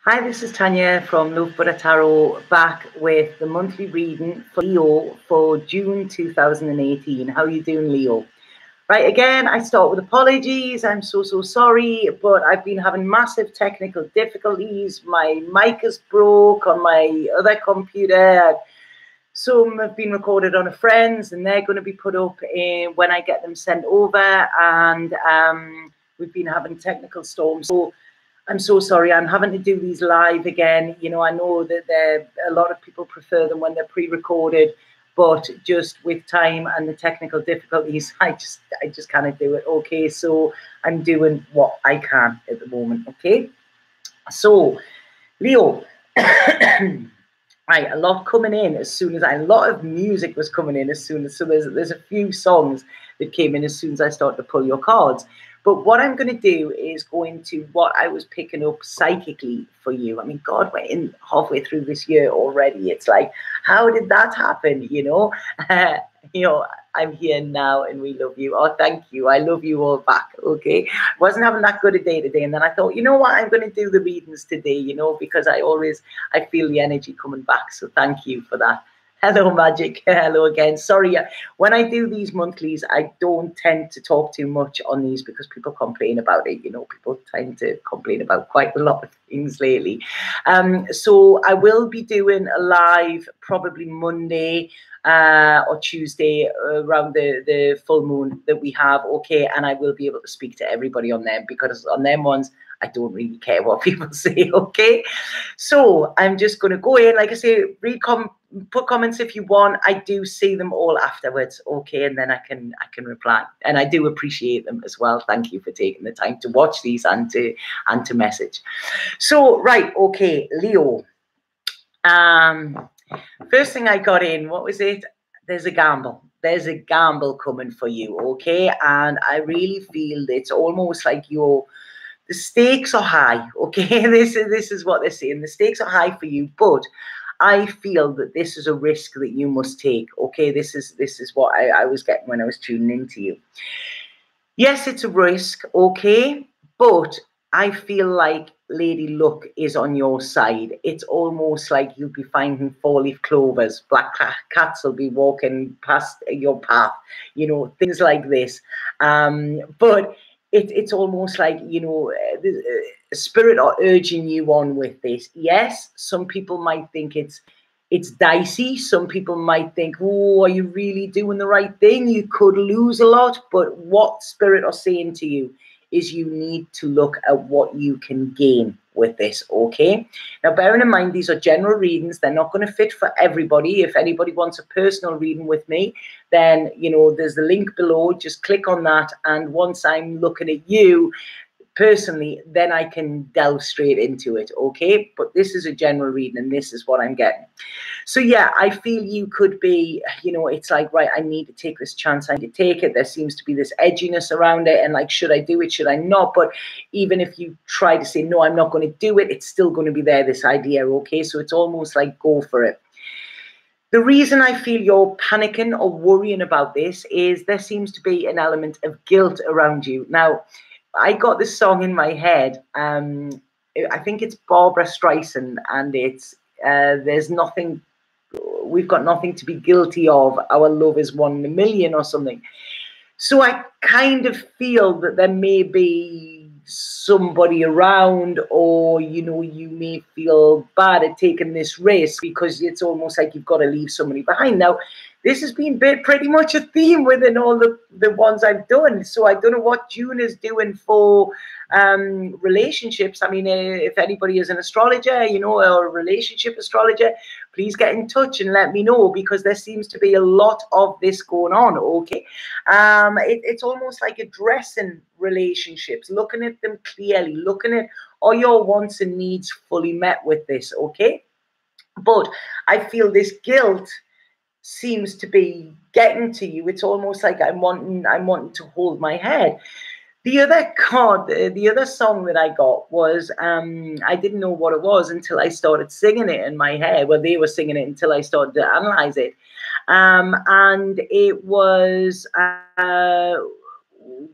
Hi, this is Tanya from Love Buddha Tarot, back with the monthly reading for Leo for June 2018. How are you doing, Leo? Right, again, I start with apologies. I'm so sorry, but I've been having massive technical difficulties. My mic is broke on my other computer. Some have been recorded on a friend's, and they're going to be put up when I get them sent over. And we've been having technical storms. So I'm so sorry. I'm having to do these live again. You know, I know that a lot of people prefer them when they're pre-recorded, but just with time and the technical difficulties, I just cannot do it. Okay, so I'm doing what I can at the moment. Okay, so Leo. Right, a lot coming in a lot of music was coming in so there's a few songs that came in as soon as I started to pull your cards. But what I'm going to do is go into what I was picking up psychically for you. I mean, God, we're in halfway through this year already. It's like, how did that happen? You know, I'm here now and we love you. Oh, thank you. I love you all back. Okay. Wasn't having that good a day today. And then I thought, you know what? I'm going to do the readings today, you know, because I feel the energy coming back. So thank you for that. Hello, Magic. Hello again. Sorry, when I do these monthlies, I don't tend to talk too much on these because people complain about it. You know, people tend to complain about quite a lot of things lately. So I will be doing a live probably Monday or Tuesday around the full moon that we have. Okay, and I will be able to speak to everybody on them because on them ones, I don't really care what people say. Okay, so I'm just going to go in, like I say, put comments if you want. I do see them all afterwards, okay, and then I can reply, and I do appreciate them as well. Thank you for taking the time to watch these and to message. So right, okay, Leo. First thing I got in, what was it? There's a gamble. There's a gamble coming for you, okay? And I really feel it's almost like the stakes are high, okay? This is what they're saying. The stakes are high for you, but I feel that this is a risk that you must take, okay? This is what I was getting when I was tuning into you. Yes, it's a risk, okay? But I feel like Lady Luck is on your side. It's almost like you'll be finding four-leaf clovers. Black cats will be walking past your path, you know, things like this. But it's almost like, you know, the spirit are urging you on with this. Yes, some people might think it's dicey. Some people might think, oh, are you really doing the right thing? You could lose a lot. But what spirit are saying to you is you need to look at what you can gain with this, okay? Now, bearing in mind, these are general readings. They're not going to fit for everybody. If anybody wants a personal reading with me, then, you know, there's the link below. Just click on that. And once I'm looking at you personally, then I can delve straight into it, okay? But this is a general reading, and this is what I'm getting. So yeah, I feel you could be, you know, it's like, right, I need to take this chance. I need to take it. There seems to be this edginess around it, and like, should I do it? Should I not? But even if you try to say, no, I'm not going to do it, it's still going to be there, this idea, okay? So it's almost like, go for it. The reason I feel you're panicking or worrying about this is there seems to be an element of guilt around you. Now, I got this song in my head. I think it's Barbara Streisand, and it's we've got nothing to be guilty of. Our love is 1 in a million or something. So I kind of feel that there may be somebody around, or, you know, you may feel bad at taking this risk because it's almost like you've got to leave somebody behind. Now, this has been pretty much a theme within all the ones I've done. So I don't know what June is doing for relationships. I mean, if anybody is an astrologer, you know, or a relationship astrologer, please get in touch and let me know, because there seems to be a lot of this going on, okay? It's almost like addressing relationships, looking at them clearly, looking at are your wants and needs fully met with this, okay? But I feel this guilt seems to be getting to you. It's almost like I'm wanting to hold my head. The other card, the other song that I got was, I didn't know what it was until I started singing it in my head. Well, they were singing it until I started to analyze it. And it was,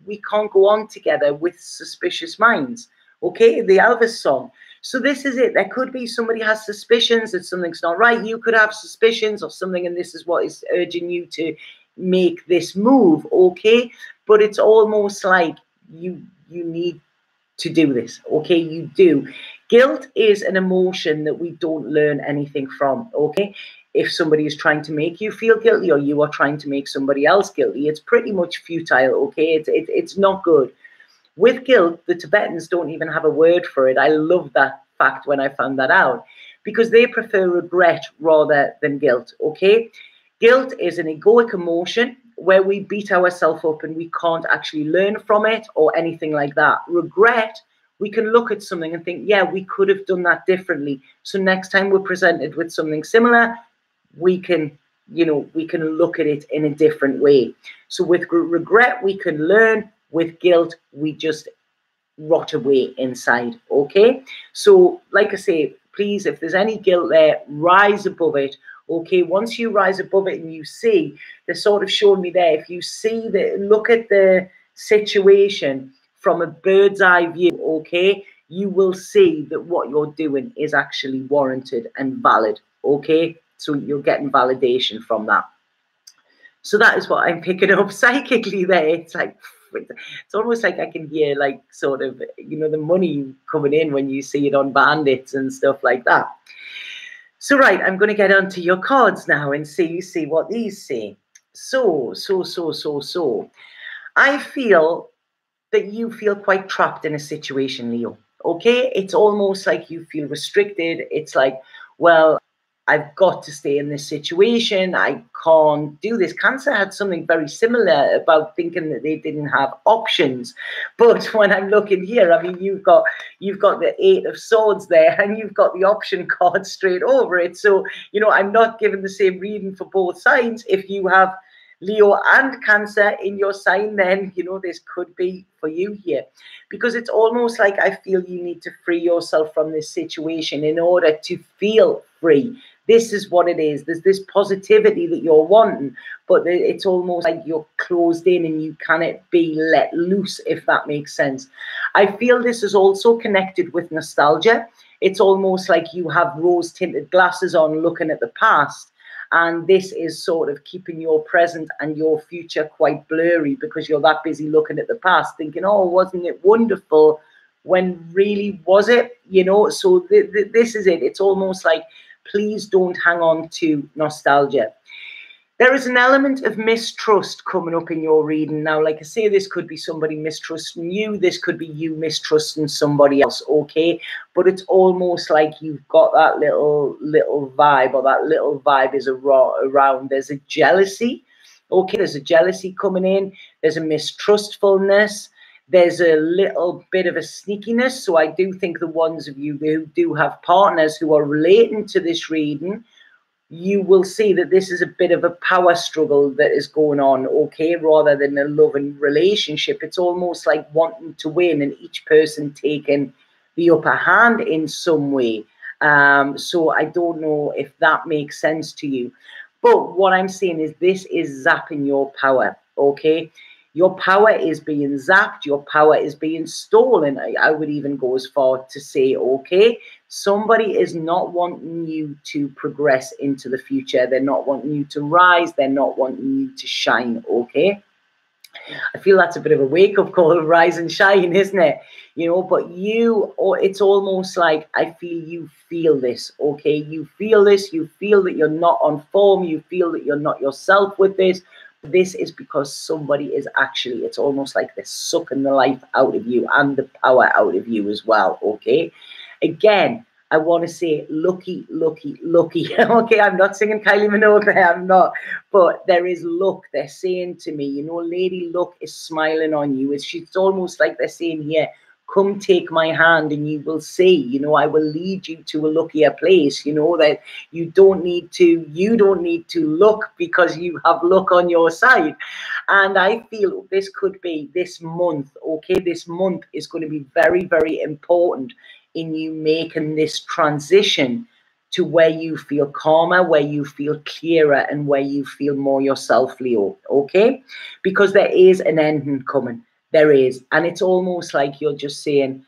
We Can't Go On Together with Suspicious Minds. Okay, the Elvis song. So this is it. There could be somebody has suspicions that something's not right. You could have suspicions of something, and this is what is urging you to make this move, okay? But it's almost like you need to do this, okay? You do. Guilt is an emotion that we don't learn anything from, okay? If somebody is trying to make you feel guilty or you are trying to make somebody else guilty, it's pretty much futile, okay? It's not good. With guilt, the Tibetans don't even have a word for it. I love that fact when I found that out, because they prefer regret rather than guilt, okay? Guilt is an egoic emotion where we beat ourselves up and we can't actually learn from it or anything like that. Regret, we can look at something and think, yeah, we could have done that differently. So next time we're presented with something similar, we can, we can look at it in a different way. So with regret, we can learn. With guilt, we just rot away inside, okay? So like I say, please, if there's any guilt there, rise above it, okay? Once you rise above it and you see, they sort of showed me there, if you see look at the situation from a bird's eye view, okay, you will see that what you're doing is actually warranted and valid, okay? So you're getting validation from that. So that is what I'm picking up psychically there. It's like, it's almost like I can hear like sort of, the money coming in when you see it on bandits and stuff like that. So, right, I'm going to get onto your cards now and see what these say. So. I feel that you feel quite trapped in a situation, Leo. Okay? It's almost like you feel restricted. It's like, well, I've got to stay in this situation. I can't do this. Cancer had something very similar about thinking that they didn't have options. But when I'm looking here, I mean, you've got the 8 of Swords there, and you've got the option card straight over it. So, I'm not giving the same reading for both signs. If you have Leo and Cancer in your sign, then this could be for you here, because it's almost like I feel you need to free yourself from this situation in order to feel free. This is what it is. There's this positivity that you're wanting, but it's almost like you're closed in and you cannot be let loose, if that makes sense. I feel this is also connected with nostalgia. It's almost like you have rose-tinted glasses on looking at the past, and this is sort of keeping your present and your future quite blurry because you're that busy looking at the past thinking, oh, wasn't it wonderful? When really was it? So this is it. It's almost like, please don't hang on to nostalgia. There is an element of mistrust coming up in your reading. Now, like I say, this could be somebody mistrusting you. This could be you mistrusting somebody else, okay? But it's almost like you've got that little vibe, or that little vibe is around. There's a jealousy, okay? There's a jealousy coming in. There's a mistrustfulness. There's a little bit of a sneakiness. So I do think the ones of you who do have partners who are relating to this reading, you will see that this is a bit of a power struggle that is going on, okay, rather than a loving relationship. It's almost like wanting to win and each person taking the upper hand in some way. So I don't know if that makes sense to you. But what I'm saying is this is zapping your power, okay? Your power is being zapped. Your power is being stolen. I would even go as far to say, okay, somebody is not wanting you to progress into the future. They're not wanting you to rise. They're not wanting you to shine, okay? I feel that's a bit of a wake-up call, rise and shine, isn't it? But it's almost like I feel you feel this, okay? You feel this. You feel that you're not on form. You feel that you're not yourself with this. This is because somebody is actually, it's almost like they're sucking the life out of you and the power out of you as well, okay? Again, I want to say lucky, lucky, lucky. Okay, I'm not singing Kylie Minogue there, I'm not. But there is luck. They're saying to me, Lady Luck is smiling on you. It's almost like they're saying here, come take my hand and you will see, I will lead you to a luckier place, that you don't need to look because you have luck on your side. And I feel this could be this month, okay? This month is going to be very, very important in you making this transition to where you feel calmer, where you feel clearer, and where you feel more yourself, Leo, okay? Because there is an ending coming. There is. And it's almost like you're just saying,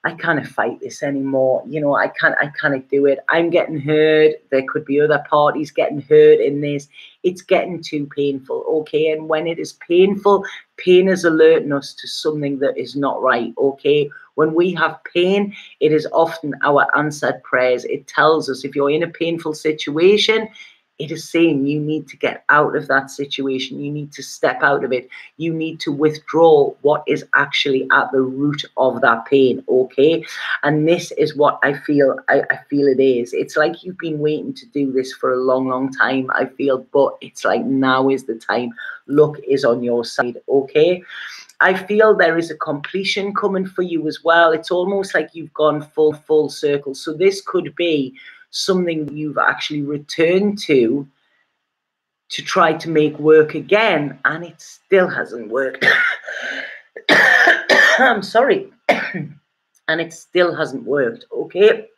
I can't fight this anymore. You know, I can't do it. I'm getting hurt. There could be other parties getting hurt in this. It's getting too painful, okay? And when it is painful, pain is alerting us to something that is not right, okay? When we have pain, it is often our answered prayers. It tells us if you're in a painful situation, it is saying you need to get out of that situation. You need to step out of it. You need to withdraw what is actually at the root of that pain, okay? And this is what I feel it is. It's like you've been waiting to do this for a long, long time, I feel, but it's like now is the time. Luck is on your side, okay? I feel there is a completion coming for you as well. It's almost like you've gone full circle. So this could be something you've actually returned to try to make work again, and it still hasn't worked. I'm sorry. And it still hasn't worked, okay?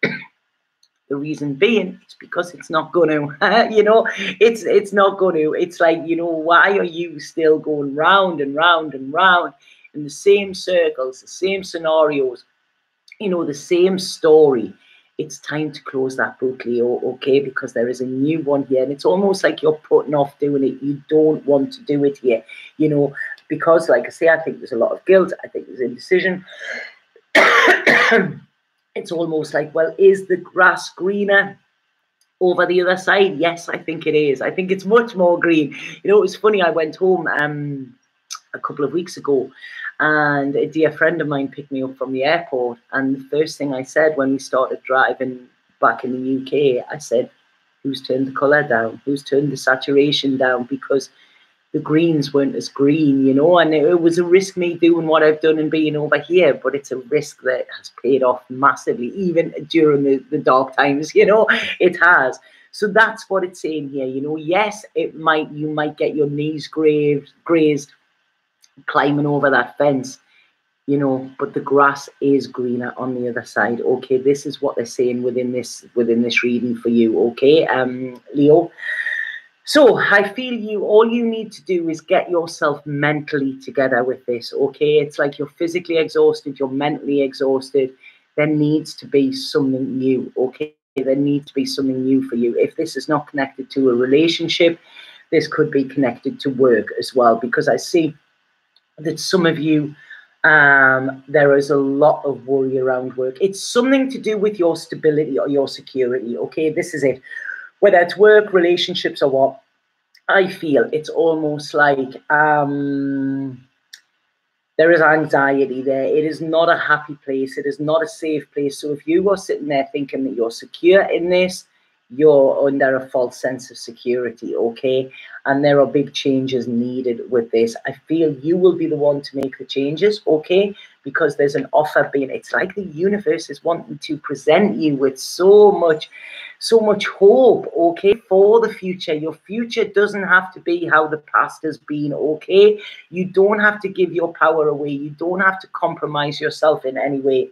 The reason being it's because it's not going to, you know, it's not going to. It's like, you know, why are you still going round and round and round in the same circles, the same scenarios, you know, the same story? It's time to close that book, Leo, okay? Because there is a new one here, and it's almost like you're putting off doing it. You don't want to do it here, you know, because, like I say, I think there's a lot of guilt. I think there's indecision. It's almost like, well, is the grass greener over the other side? Yes, I think it is. I think it's much more green. You know, it was funny. I went home a couple of weeks ago, and a dear friend of mine picked me up from the airport, and the first thing I said when we started driving back in the UK, I said, who's turned the colour down? Who's turned the saturation down? Because the greens weren't as green, you know, and it was a risk me doing what I've done and being over here, but it's a risk that has paid off massively, even during the dark times, you know, it has. So that's what it's saying here, you know. Yes, you might get your knees grazed climbing over that fence, you know, but the grass is greener on the other side, okay? This is what they're saying within this reading for you, okay, Leo. So I feel all you need to do is get yourself mentally together with this, okay? It's like you're physically exhausted, you're mentally exhausted. There needs to be something new, okay? There needs to be something new for you. If this is not connected to a relationship, this could be connected to work as well, because I see that some of you, there is a lot of worry around work. It's something to do with your stability or your security, okay? This is it. Whether it's work, relationships, or what, I feel it's almost like there is anxiety there. It is not a happy place. It is not a safe place. So if you are sitting there thinking that you're secure in this, you're under a false sense of security, okay? And there are big changes needed with this. I feel you will be the one to make the changes, okay? Because there's an offer being, it's like the universe is wanting to present you with so much hope, okay, for the future. Your future doesn't have to be how the past has been, okay? You don't have to give your power away. You don't have to compromise yourself in any way.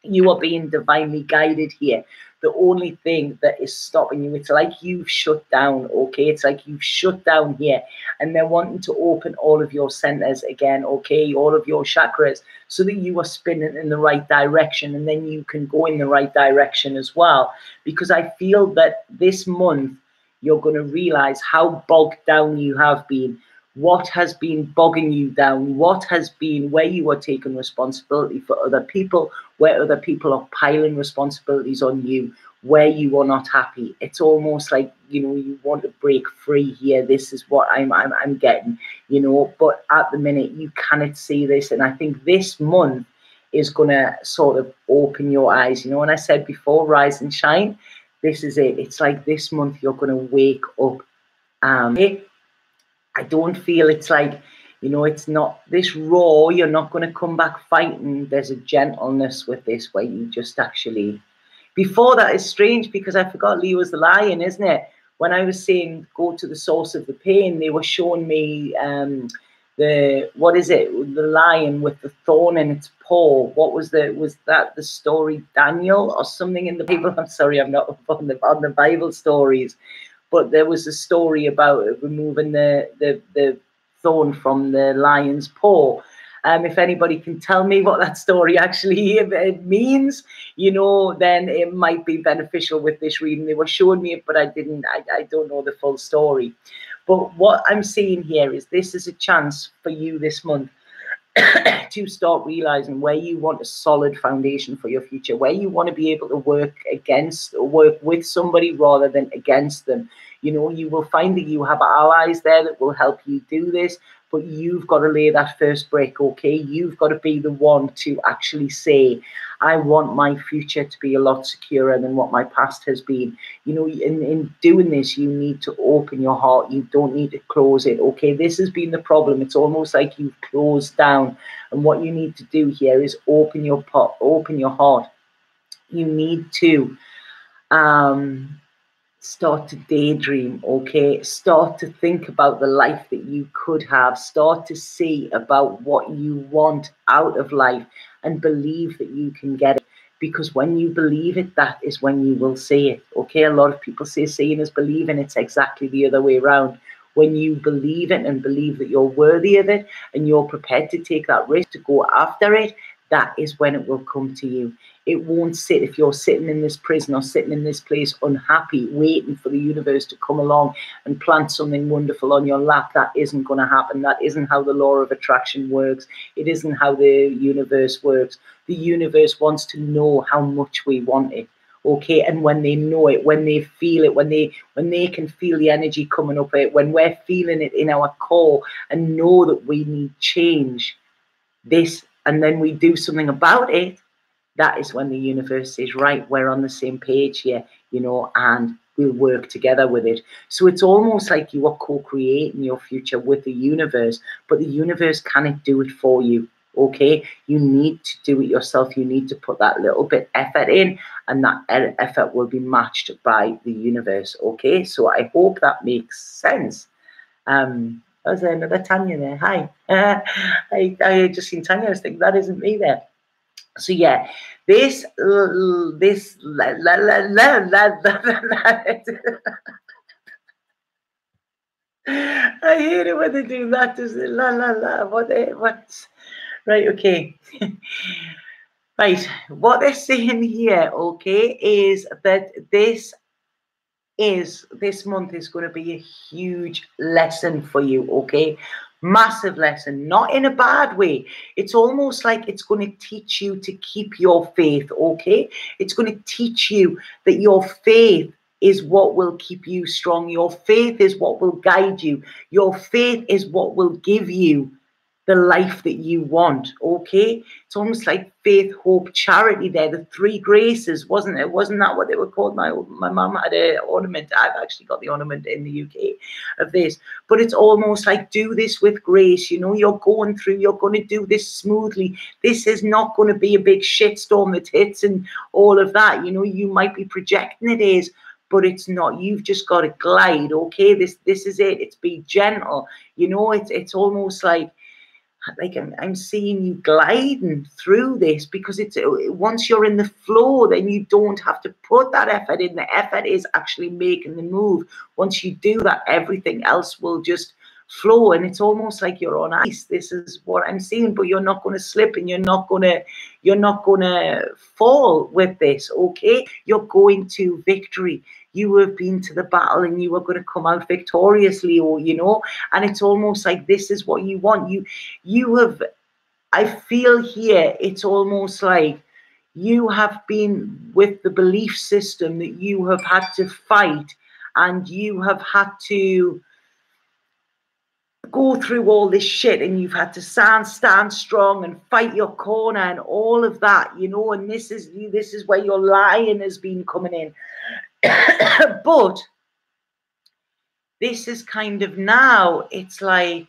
You are being divinely guided here. The only thing that is stopping you, it's like you've shut down, okay? It's like you've shut down here, and they're wanting to open all of your centers again, okay? All of your chakras, so that you are spinning in the right direction, and then you can go in the right direction as well. Because I feel that this month, you're going to realize how bogged down you have been. What has been bogging you down? What has been where you are taking responsibility for other people, where other people are piling responsibilities on you, where you are not happy. It's almost like, you know, you want to break free here. This is what I'm getting, you know, but at the minute you cannot see this. And I think this month is going to sort of open your eyes, you know. And I said before, rise and shine. This is it. It's like this month you're going to wake up. I don't feel it's like, you know, it's not this raw. You're not going to come back fighting. There's a gentleness with this where you just actually, before that is strange because I forgot Leo's the lion, isn't it? When I was saying go to the source of the pain, they were showing me what is it? The lion with the thorn in its paw. What was that the story Daniel or something in the Bible? I'm sorry, I'm not on the Bible stories. But there was a story about removing the thorn from the lion's paw. If anybody can tell me what that story actually means, you know, then it might be beneficial with this reading. They were showing me it, but I don't know the full story. But what I'm seeing here is this is a chance for you this month to start realizing where you want a solid foundation for your future, where you want to be able to work with somebody rather than against them. You know, you will find that you have allies there that will help you do this, but you've got to lay that first brick, okay? You've got to be the one to actually say, I want my future to be a lot securer than what my past has been. You know, in doing this, you need to open your heart. You don't need to close it, okay? This has been the problem. It's almost like you've closed down. And what you need to do here is open your heart. You need to start to daydream, okay? Start to think about the life that you could have. Start to see about what you want out of life and believe that you can get it. Because when you believe it, that is when you will see it, okay? A lot of people say seeing is believing. It's exactly the other way around. When you believe it and believe that you're worthy of it and you're prepared to take that risk to go after it, that is when it will come to you. It won't sit if you're sitting in this prison or sitting in this place unhappy, waiting for the universe to come along and plant something wonderful on your lap. That isn't going to happen. That isn't how the law of attraction works. It isn't how the universe works. The universe wants to know how much we want it. Okay, and when they know it, when they feel it, when they can feel the energy coming up it, when we're feeling it in our core and know that we need change, this, and then we do something about it, that is when the universe says, right, we're on the same page here, you know, and we'll work together with it. So it's almost like you are co-creating your future with the universe, but the universe cannot do it for you. Okay, you need to do it yourself. You need to put that little bit effort in, and that effort will be matched by the universe. Okay, so I hope that makes sense. There's another Tanya there. Hi. I just seen Tanya. I was thinking that isn't me there. So yeah, this I hate it when they do that. Just la la la. What's right? Okay. Right. What they're saying here, okay, is that this month is going to be a huge lesson for you, okay? Massive lesson, not in a bad way. It's almost like it's going to teach you to keep your faith, okay? It's going to teach you that your faith is what will keep you strong. Your faith is what will guide you. Your faith is what will give you the life that you want, okay? It's almost like faith, hope, charity there, the three graces, wasn't it? Wasn't that what they were called? My mum had an ornament. I've actually got the ornament in the UK of this. But it's almost like do this with grace. You know, you're going through, you're going to do this smoothly. This is not going to be a big shitstorm that hits and all of that. You know, you might be projecting it is, but it's not. You've just got to glide, okay? This is it. It's be gentle. You know, it's almost like I'm seeing you gliding through this, because it's once you're in the flow, then you don't have to put that effort in. The effort is actually making the move. Once you do that, everything else will just flow, and it's almost like you're on ice. This is what I'm seeing, but you're not going to slip, and you're not going to fall with this, okay? You're going to victory. You have been to the battle and you are going to come out victoriously, or, you know, and it's almost like this is what you want. You have, I feel here, it's almost like you have been with the belief system that you have had to fight, and you have had to go through all this shit, and you've had to stand strong and fight your corner and all of that, you know, and this is where your lion has been coming in. But this is kind of now, it's like,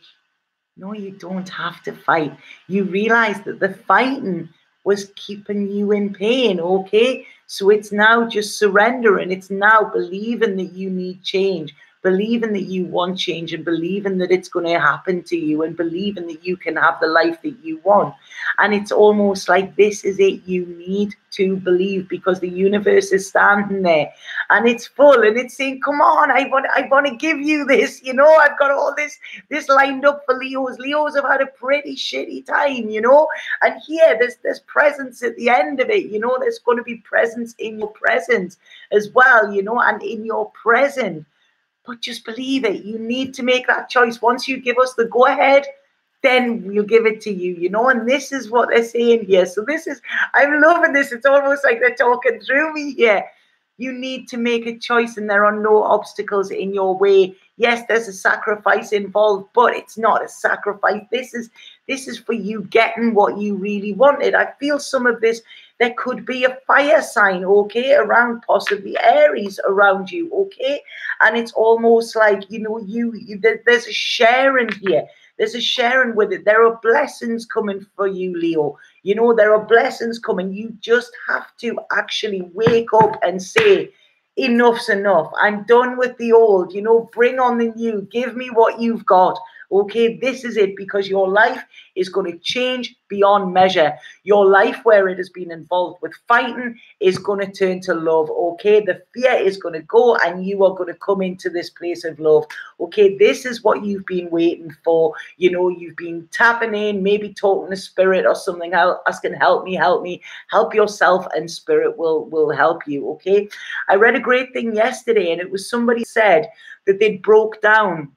no, you don't have to fight. You realize that the fighting was keeping you in pain, okay? So it's now just surrendering. It's now believing that you need change, believing that you want change and believing that it's going to happen to you and believing that you can have the life that you want. And it's almost like this is it. You need to believe, because the universe is standing there and it's full and it's saying, come on, I want to give you this. You know, I've got all this lined up for Leos. Leos have had a pretty shitty time, you know, and here there's presence at the end of it. You know, there's going to be presence in your present as well, you know, and in your present. But just believe it. You need to make that choice. Once you give us the go ahead, then we'll give it to you, you know. And this is what they're saying here. So this is, I'm loving this. It's almost like they're talking through me here. You need to make a choice, and there are no obstacles in your way. Yes, there's a sacrifice involved, but it's not a sacrifice. This is for you getting what you really wanted. I feel some of this, there could be a fire sign, okay, around, possibly Aries around you, okay? And it's almost like, you know, there's a sharing here. There's a sharing with it. There are blessings coming for you, Leo. You know, there are blessings coming. You just have to actually wake up and say, enough's enough. I'm done with the old. You know, bring on the new. Give me what you've got. Okay, this is it, because your life is going to change beyond measure. Your life, where it has been involved with fighting, is going to turn to love. Okay, the fear is going to go and you are going to come into this place of love. Okay, this is what you've been waiting for. You know, you've been tapping in, maybe talking to spirit or something else, asking, help me, help yourself, and spirit will help you. Okay, I read a great thing yesterday, and it was somebody said that they broke down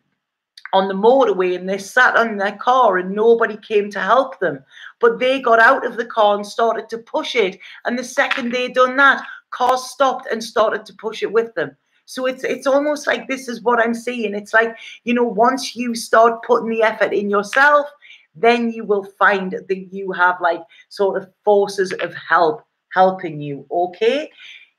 on the motorway and they sat on their car and nobody came to help them, but they got out of the car and started to push it, and the second they done that, cars stopped and started to push it with them. So it's almost like, this is what I'm saying. It's like, you know, once you start putting the effort in yourself, then you will find that you have like sort of forces of helping you. Okay,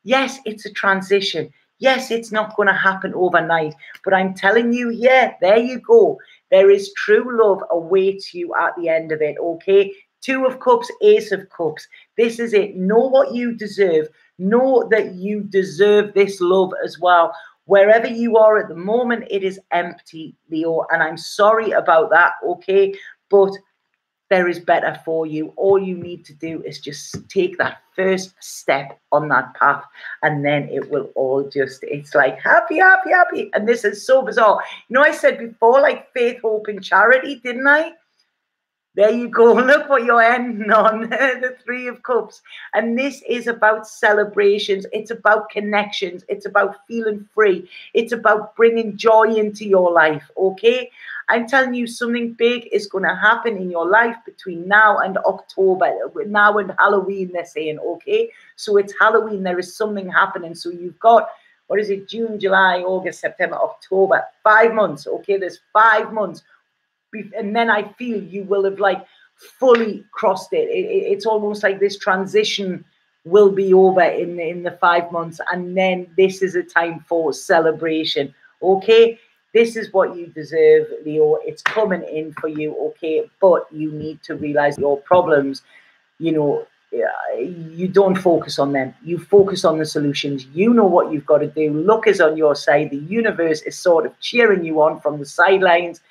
yes, it's a transition. Yes, it's not going to happen overnight, but I'm telling you, yeah, there you go. There is true love awaits you at the end of it, okay? Two of Cups, Ace of Cups. This is it. Know what you deserve. Know that you deserve this love as well. Wherever you are at the moment, it is empty, Leo, and I'm sorry about that, okay? But there is better for you. All you need to do is just take that first step on that path, and then it will all just, it's like happy. And this is so bizarre. You know, I said before, like faith, hope, and charity, didn't I? There you go. Look what you're ending on. The Three of Cups. And this is about celebrations. It's about connections. It's about feeling free. It's about bringing joy into your life, okay? I'm telling you, something big is going to happen in your life between now and October. Now and Halloween, they're saying, okay? So it's Halloween. There is something happening. So you've got, what is it, June, July, August, September, October. 5 months, okay? There's 5 months. And then I feel you will have like fully crossed it. It's almost like this transition will be over in the 5 months, and then this is a time for celebration. Okay, this is what you deserve, Leo. It's coming in for you. Okay, but you need to realize your problems, you know, you don't focus on them. You focus on the solutions. You know what you've got to do. Luck is on your side. The universe is sort of cheering you on from the sidelines.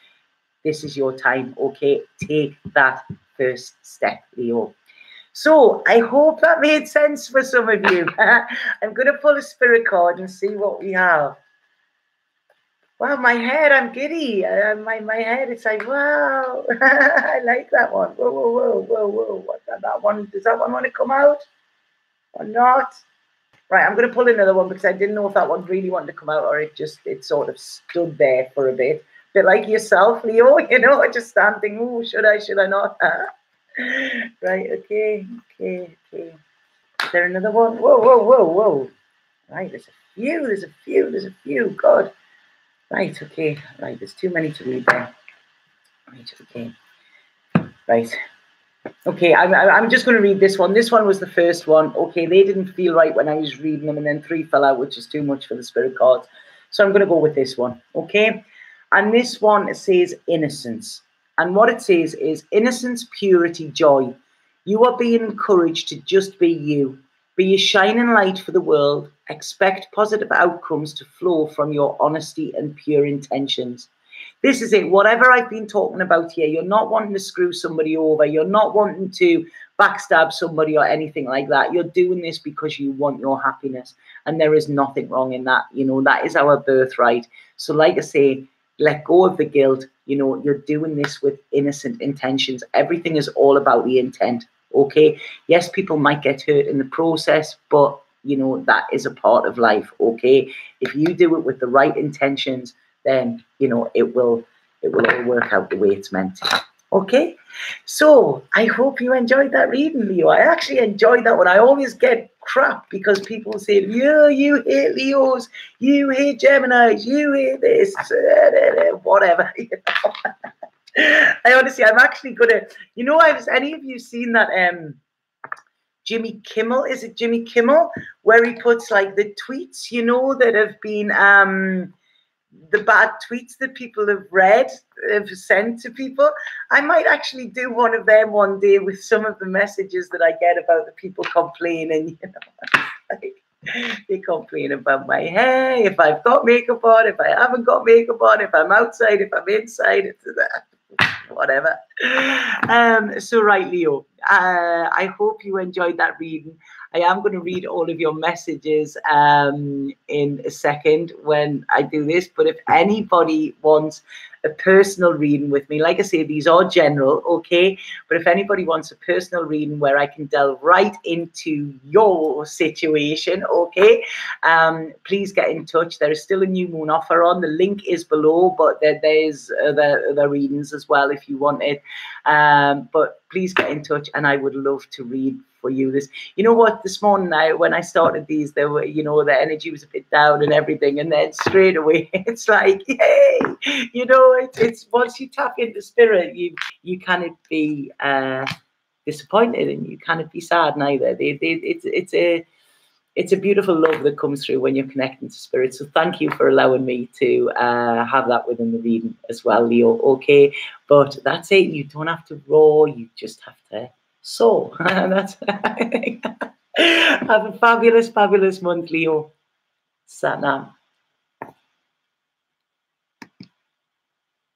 This is your time, okay? Take that first step, Leo. So I hope that made sense for some of you. I'm going to pull a spirit card and see what we have. Wow, my head, I'm giddy. My head, it's like, wow. I like that one. Whoa. What's that one? Does that one want to come out or not? Right, I'm going to pull another one because I didn't know if that one really wanted to come out or it sort of stood there for a bit. Bit like yourself, Leo, you know, just standing, ooh, should I not? Right, okay. Is there another one? Whoa. Right, there's a few, God. Right, okay, right, there's too many to read there. Right, okay, I'm just going to read this one. This one was the first one. Okay, they didn't feel right when I was reading them, and then 3 fell out, which is too much for the spirit cards. So I'm going to go with this one, okay? And this one says innocence. And what it says is innocence, purity, joy. You are being encouraged to just be you. Be a shining light for the world. Expect positive outcomes to flow from your honesty and pure intentions. This is it. Whatever I've been talking about here, you're not wanting to screw somebody over. You're not wanting to backstab somebody or anything like that. You're doing this because you want your happiness. And there is nothing wrong in that. You know, that is our birthright. So like I say, let go of the guilt. You know, you're doing this with innocent intentions. Everything is all about the intent. Okay. Yes, people might get hurt in the process, but you know, that is a part of life. Okay. If you do it with the right intentions, then you know it will all work out the way it's meant to. Okay, so I hope you enjoyed that reading, Leo. I actually enjoyed that one. I always get crap because people say, yeah, you hate Leos, you hate Geminis, you hate this, whatever. You know? I honestly, I'm actually gonna, you know, has any of you seen that Jimmy Kimmel, is it Jimmy Kimmel, where he puts like the tweets, you know, that have been the bad tweets that people have read, have sent to people. I might actually do one of them one day with some of the messages that I get about the people complaining, you know, like they complain about my hair, if I've got makeup on, if I haven't got makeup on, if I'm outside, if I'm inside, whatever. So right, Leo, I hope you enjoyed that reading. I am going to read all of your messages in a second when I do this. But if anybody wants a personal reading with me, like I say, these are general, okay? But if anybody wants a personal reading where I can delve right into your situation, okay, please get in touch. There is still a new moon offer on. The link is below, but there's the readings as well if you want it. But please get in touch, and I would love to read for you this. You know what, this morning when I started these, there were, you know, the energy was a bit down and everything, and then straight away it's like, yay, you know, it's once you tap into spirit, you cannot be disappointed, and you cannot be sad neither. It's a beautiful love that comes through when you're connecting to spirit. So thank you for allowing me to have that within the reading as well, Leo. Okay, but that's it. You don't have to roar. You just have to sow. That's have a fabulous, fabulous month, Leo. Sat Nam.